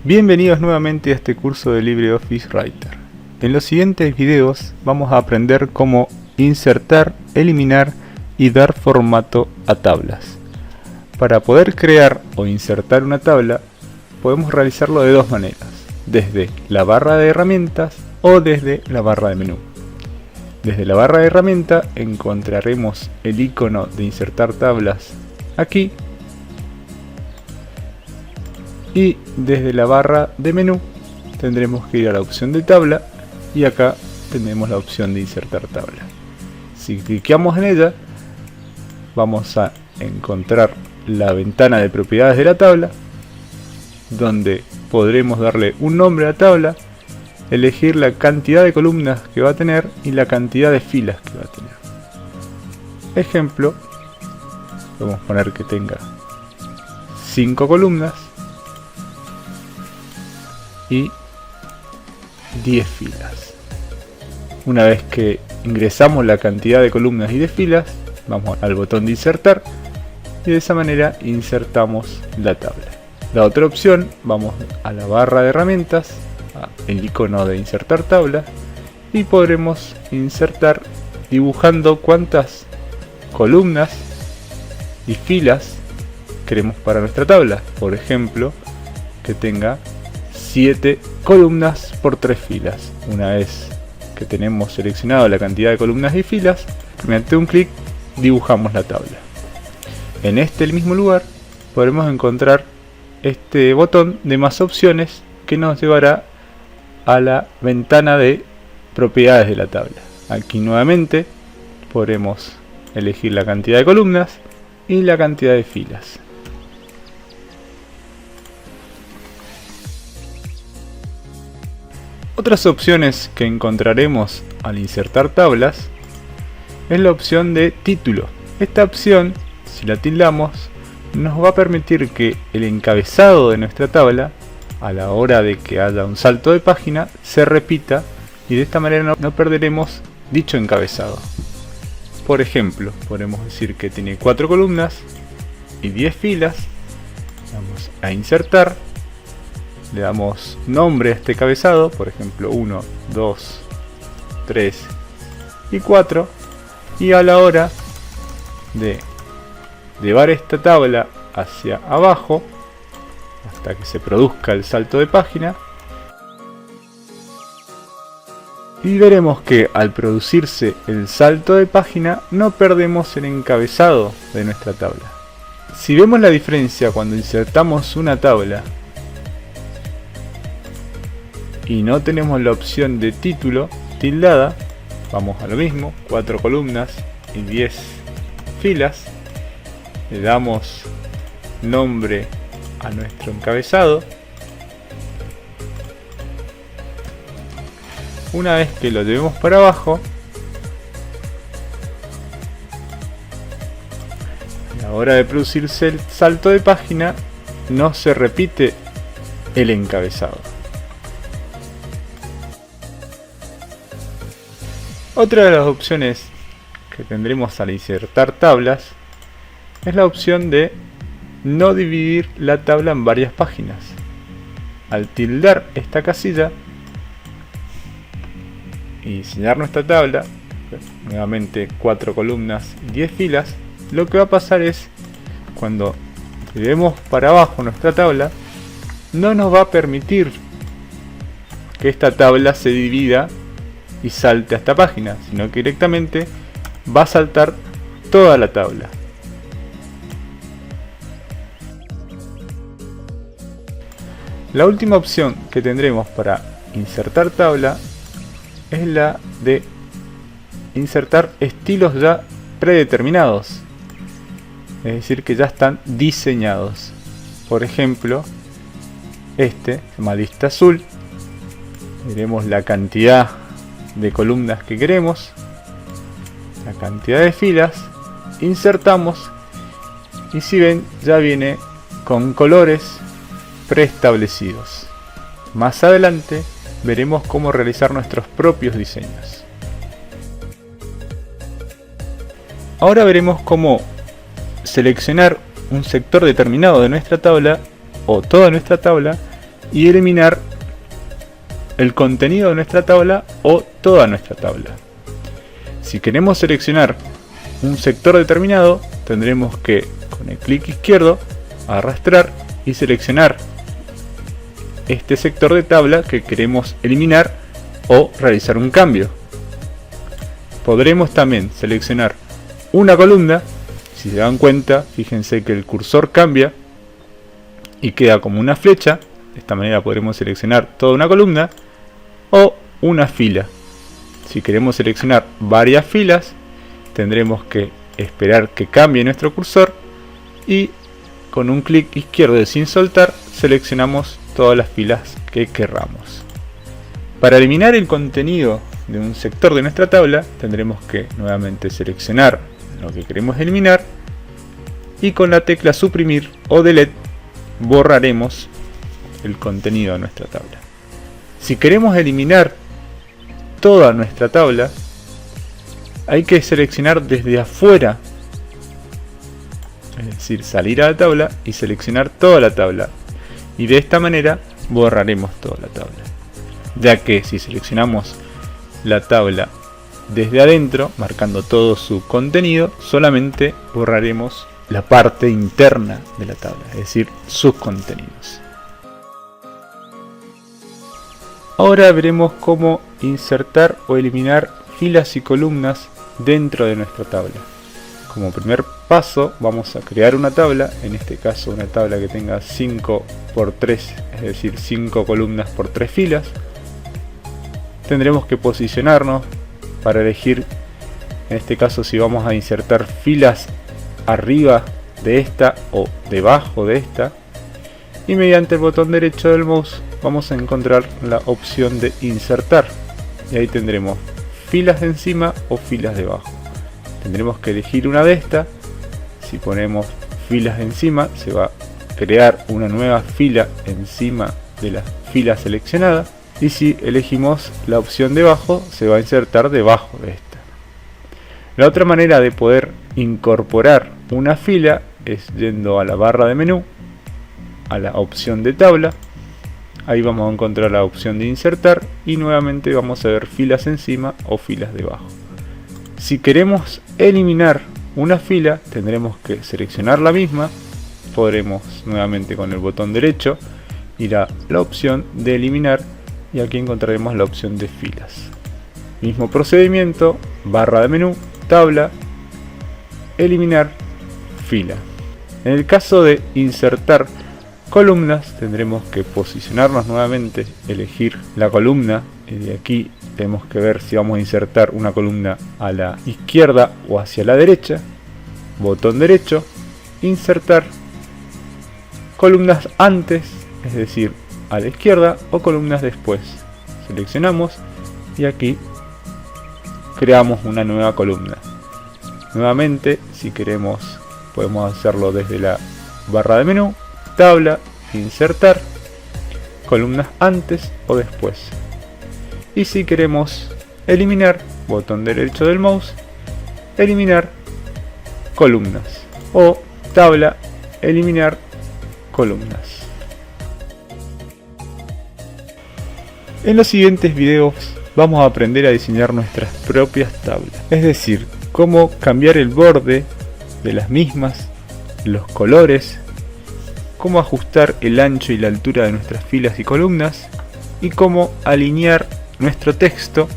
Bienvenidos nuevamente a este curso de LibreOffice Writer. En los siguientes videos vamos a aprender cómo insertar, eliminar y dar formato a tablas. Para poder crear o insertar una tabla podemos realizarlo de dos maneras, desde la barra de herramientas o desde la barra de menú. Desde la barra de herramienta encontraremos el icono de insertar tablas aquí. Y desde la barra de menú tendremos que ir a la opción de tabla y acá tenemos la opción de insertar tabla. Si clicamos en ella vamos a encontrar la ventana de propiedades de la tabla, donde podremos darle un nombre a la tabla, elegir la cantidad de columnas que va a tener y la cantidad de filas que va a tener. Ejemplo, podemos poner que tenga 5 columnas y 10 filas. Una vez que ingresamos la cantidad de columnas y de filas, vamos al botón de insertar y de esa manera insertamos la tabla. La otra opción, vamos a la barra de herramientas, el icono de insertar tabla, y podremos insertar dibujando cuántas columnas y filas queremos para nuestra tabla. Por ejemplo, que tenga 7 columnas por 3 filas. Una vez que tenemos seleccionado la cantidad de columnas y filas, mediante un clic dibujamos la tabla. En este mismo lugar podremos encontrar este botón de más opciones que nos llevará a la ventana de propiedades de la tabla. Aquí nuevamente podremos elegir la cantidad de columnas y la cantidad de filas. Otras opciones que encontraremos al insertar tablas es la opción de título. Esta opción, si la tildamos, nos va a permitir que el encabezado de nuestra tabla, a la hora de que haya un salto de página, se repita y de esta manera no perderemos dicho encabezado. Por ejemplo, podemos decir que tiene 4 columnas y 10 filas. Vamos a insertar. Le damos nombre a este encabezado, por ejemplo 1, 2, 3 y 4, y a la hora de llevar esta tabla hacia abajo hasta que se produzca el salto de página, y veremos que al producirse el salto de página no perdemos el encabezado de nuestra tabla. Si vemos la diferencia cuando insertamos una tabla y no tenemos la opción de título tildada, vamos a lo mismo, 4 columnas y 10 filas, le damos nombre a nuestro encabezado. Una vez que lo llevemos para abajo, a la hora de producirse el salto de página no se repite el encabezado. Otra de las opciones que tendremos al insertar tablas es la opción de no dividir la tabla en varias páginas. Al tildar esta casilla y diseñar nuestra tabla, nuevamente 4 columnas y 10 filas, lo que va a pasar es, cuando llevemos para abajo nuestra tabla, no nos va a permitir que esta tabla se divida y salte a esta página, sino que directamente va a saltar toda la tabla. La última opción que tendremos para insertar tabla es la de insertar estilos ya predeterminados, es decir, que ya están diseñados. Por ejemplo, este se llama lista azul. Veremos la cantidad de columnas que queremos, la cantidad de filas, insertamos y si ven ya viene con colores preestablecidos. Más adelante veremos cómo realizar nuestros propios diseños. Ahora veremos cómo seleccionar un sector determinado de nuestra tabla o toda nuestra tabla y eliminar el contenido de nuestra tabla o toda nuestra tabla. Si queremos seleccionar un sector determinado, tendremos que con el clic izquierdo arrastrar y seleccionar este sector de tabla que queremos eliminar o realizar un cambio. Podremos también seleccionar una columna. Si se dan cuenta, fíjense que el cursor cambia y queda como una flecha. De esta manera podremos seleccionar toda una columna o una fila. Si queremos seleccionar varias filas, tendremos que esperar que cambie nuestro cursor y con un clic izquierdo sin soltar seleccionamos todas las filas que querramos. Para eliminar el contenido de un sector de nuestra tabla, tendremos que nuevamente seleccionar lo que queremos eliminar y con la tecla suprimir o delete borraremos el contenido de nuestra tabla. Si queremos eliminar toda nuestra tabla, hay que seleccionar desde afuera, es decir, salir a la tabla y seleccionar toda la tabla, y de esta manera borraremos toda la tabla, ya que si seleccionamos la tabla desde adentro, marcando todo su contenido, solamente borraremos la parte interna de la tabla, es decir, sus contenidos. Ahora veremos cómo insertar o eliminar filas y columnas dentro de nuestra tabla. Como primer paso vamos a crear una tabla, en este caso una tabla que tenga 5 por 3, es decir 5 columnas por 3 filas. Tendremos que posicionarnos para elegir, en este caso si vamos a insertar filas arriba de esta o debajo de esta, y mediante el botón derecho del mouse vamos a encontrar la opción de insertar y ahí tendremos filas de encima o filas debajo. Tendremos que elegir una de estas. Si ponemos filas de encima, se va a crear una nueva fila encima de la fila seleccionada, y si elegimos la opción debajo, se va a insertar debajo de esta. La otra manera de poder incorporar una fila es yendo a la barra de menú, a la opción de tabla. Ahí vamos a encontrar la opción de insertar y nuevamente vamos a ver filas encima o filas debajo. Si queremos eliminar una fila, tendremos que seleccionar la misma. Podremos nuevamente con el botón derecho ir a la opción de eliminar y aquí encontraremos la opción de filas. Mismo procedimiento, barra de menú, tabla, eliminar, fila. En el caso de insertar columnas, tendremos que posicionarnos nuevamente, elegir la columna, y de aquí tenemos que ver si vamos a insertar una columna a la izquierda o hacia la derecha. Botón derecho, insertar, columnas antes, es decir, a la izquierda, o columnas después. Seleccionamos y aquí creamos una nueva columna. Nuevamente, si queremos, podemos hacerlo desde la barra de menú, tabla, insertar, columnas antes o después. Y si queremos eliminar, botón derecho del mouse, eliminar columnas, o tabla, eliminar columnas. En los siguientes videos vamos a aprender a diseñar nuestras propias tablas, es decir, cómo cambiar el borde de las mismas, los colores, cómo ajustar el ancho y la altura de nuestras filas y columnas y cómo alinear nuestro texto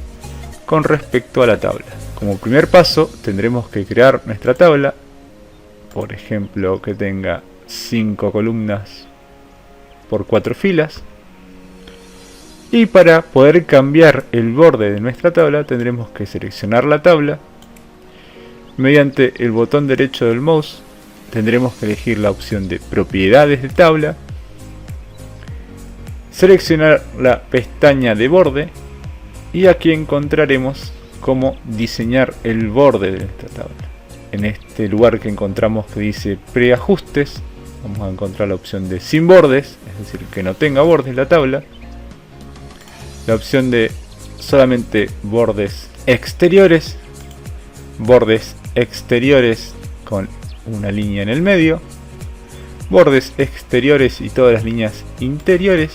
con respecto a la tabla. Como primer paso tendremos que crear nuestra tabla, por ejemplo que tenga 5 columnas por 4 filas, y para poder cambiar el borde de nuestra tabla tendremos que seleccionar la tabla. Mediante el botón derecho del mouse tendremos que elegir la opción de propiedades de tabla, seleccionar la pestaña de borde y aquí encontraremos cómo diseñar el borde de nuestra tabla. En este lugar que encontramos que dice preajustes, vamos a encontrar la opción de sin bordes, es decir, que no tenga bordes la tabla, la opción de solamente bordes exteriores con una línea en el medio, bordes exteriores y todas las líneas interiores,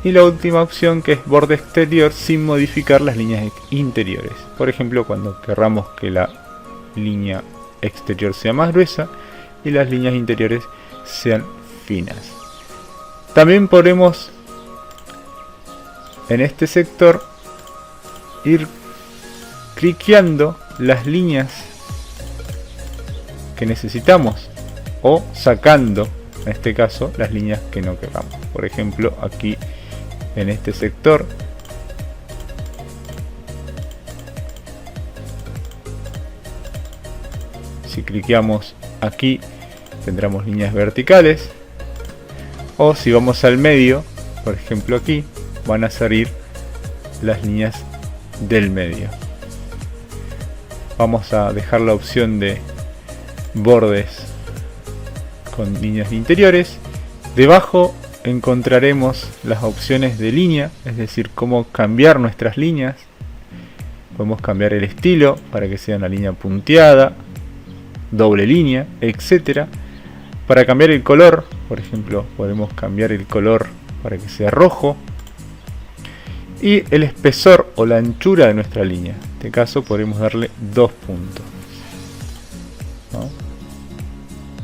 Y la última opción, que es borde exterior sin modificar las líneas interiores. Por ejemplo, cuando querramos que la línea exterior sea más gruesa y las líneas interiores sean finas. También podemos en este sector ir cliqueando las líneas que necesitamos o sacando, en este caso, las líneas que no queramos. Por ejemplo, aquí en este sector si cliqueamos aquí tendremos líneas verticales, o si vamos al medio, por ejemplo aquí, van a salir las líneas del medio. Vamos a dejar la opción de bordes con líneas interiores. Debajo encontraremos las opciones de línea, es decir, cómo cambiar nuestras líneas. Podemos cambiar el estilo para que sea una línea punteada, doble línea, etcétera. Para cambiar el color, por ejemplo, podemos cambiar el color para que sea rojo. Y el espesor o la anchura de nuestra línea. En este caso podemos darle 2 puntos, ¿no?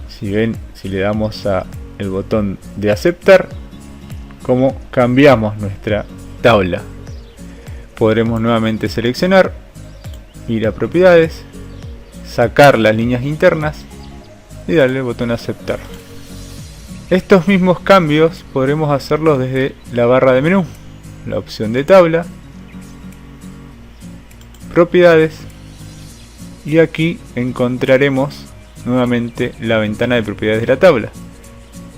Si ven, si le damos a el botón de aceptar, como cambiamos nuestra tabla. Podremos nuevamente seleccionar, ir a propiedades, sacar las líneas internas y darle el botón aceptar. Estos mismos cambios podremos hacerlos desde la barra de menú, la opción de tabla, propiedades, y aquí encontraremos nuevamente la ventana de propiedades de la tabla.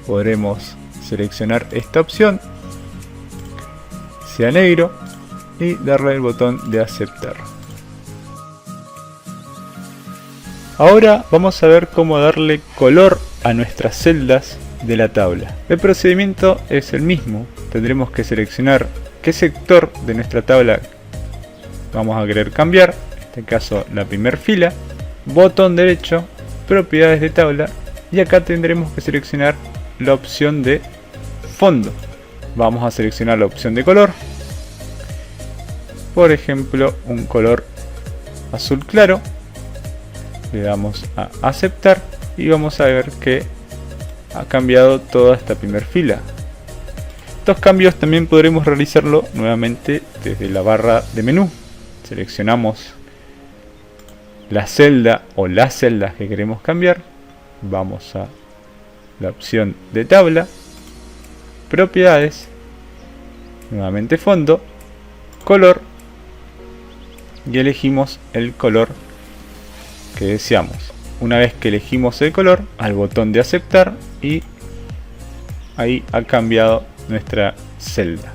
Podremos seleccionar esta opción, sea negro, y darle el botón de aceptar. Ahora vamos a ver cómo darle color a nuestras celdas de la tabla. El procedimiento es el mismo. Tendremos que seleccionar qué sector de nuestra tabla vamos a querer cambiar. En este caso la primera fila, botón derecho, propiedades de tabla, y acá tendremos que seleccionar la opción de fondo. Vamos a seleccionar la opción de color, por ejemplo un color azul claro. Le damos a aceptar y vamos a ver que ha cambiado toda esta primera fila. Estos cambios también podremos realizarlo nuevamente desde la barra de menú. Seleccionamos la celda o las celdas que queremos cambiar. Vamos a la opción de tabla, propiedades, nuevamente fondo, color, y elegimos el color que deseamos. Una vez que elegimos el color, al botón de aceptar, y ahí ha cambiado nuestra celda.